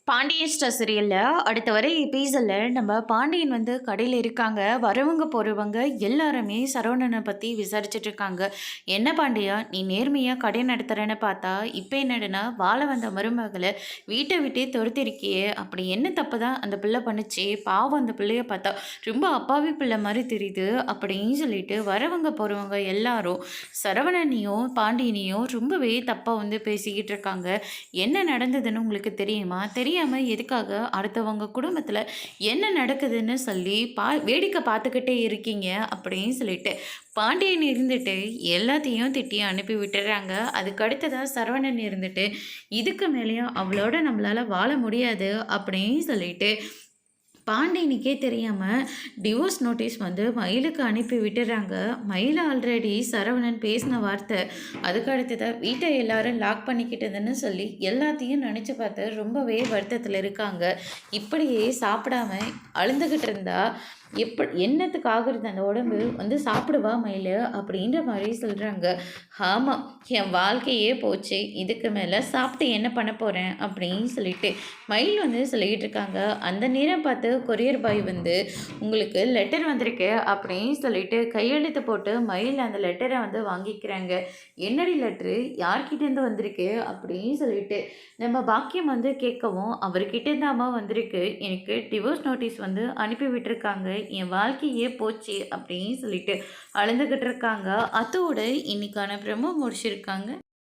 Pandian store சீரியலில் அடுத்த வரை எபிசோடில் நம்ம பாண்டியன் வந்து கடையில் இருக்காங்க. வரவங்க போகிறவங்க எல்லாருமே சரவணனை பற்றி விசாரிச்சுட்டு இருக்காங்க. என்ன பாண்டியா, நீ நேர்மையாக கடை நடத்துகிறேன்னு பார்த்தா இப்போ என்னடுனா வாழ வந்த மருமகளை வீட்டை விட்டே துரத்திருக்கியே, அப்படி என்ன தப்பு தான் அந்த பிள்ளை பண்ணுச்சு? பாவம், அந்த பிள்ளைய பார்த்தா ரொம்ப அப்பாவி பிள்ளை மாதிரி தெரியுது அப்படின்னு சொல்லிட்டு வரவங்க போகிறவங்க எல்லாரும் சரவணனையும் பாண்டியனையும் ரொம்பவே தப்பாக வந்து பேசிக்கிட்டு இருக்காங்க. என்ன நடந்ததுன்னு உங்களுக்கு தெரியுமா? தெரியாமல் எதுக்காக அடுத்தவங்க குடும்பத்தில் என்ன நடக்குதுன்னு சொல்லி வேடிக்கை பார்த்துக்கிட்டே இருக்கீங்க அப்படின்னு சொல்லிட்டு பாண்டியன் இருந்துட்டு எல்லாத்தையும் திட்டி அனுப்பி விட்டுறாங்க. அதுக்கு அடுத்ததாக சரவணன் இருந்துட்டு இதுக்கு மேலேயும் அவளோட நம்மளால் வாழ முடியாது அப்படின்னு சொல்லிட்டு பாண்டியனுக்கே தெரியாமல் டிவோர்ஸ் நோட்டீஸ் வந்து மயிலுக்கு அனுப்பி விட்டுறாங்க. மயில் ஆல்ரெடி சரவணன் பேசின வார்த்தை, அதுக்கு அடுத்ததாக வீட்டை எல்லாரும் லாக் பண்ணிக்கிட்டதுன்னு சொல்லி எல்லாத்தையும் நினச்சி பார்த்து ரொம்பவே வருத்தத்தில் இருக்காங்க. இப்படியே சாப்பிடாம அழுந்துக்கிட்டு இருந்தா என்னத்துக்கு ஆகுறது அந்த உடம்பு வந்து சாப்பிடுவா மயில் அப்படின்ற மாதிரி சொல்கிறாங்க. ஆமாம், என் வாழ்க்கையே போச்சு, இதுக்கு மேலே சாப்பிட்டு என்ன பண்ண போகிறேன் அப்படின்னு சொல்லிட்டு மயில் வந்து சொல்லிக்கிட்டு இருக்காங்க. அந்த நேரம் பார்த்து கொரியர் பாய் வந்து உங்களுக்கு லெட்டர் வந்திருக்கு அப்படின்னு சொல்லிட்டு கையெழுத்து போட்டு மயில் அந்த லெட்டரை வந்து வாங்கிக்கிறாங்க. என்னடி லெட்ரு, யார்கிட்டேருந்து வந்திருக்கு அப்படின்னு சொல்லிட்டு நம்ம பாக்கியம் வந்து கேட்கவும், அவர்கிட்டேருந்து அம்மா வந்திருக்கு, எனக்கு டிவோர்ஸ் நோட்டீஸ் வந்து அனுப்பி விட்டுருக்காங்க, என் வாழ்க்கையே போச்சு அப்படின்னு சொல்லிட்டு அழுந்துக்கிட்டு இருக்காங்க. அதோட இன்னைக்கான ப்ரமோ முடிச்சிருக்காங்க.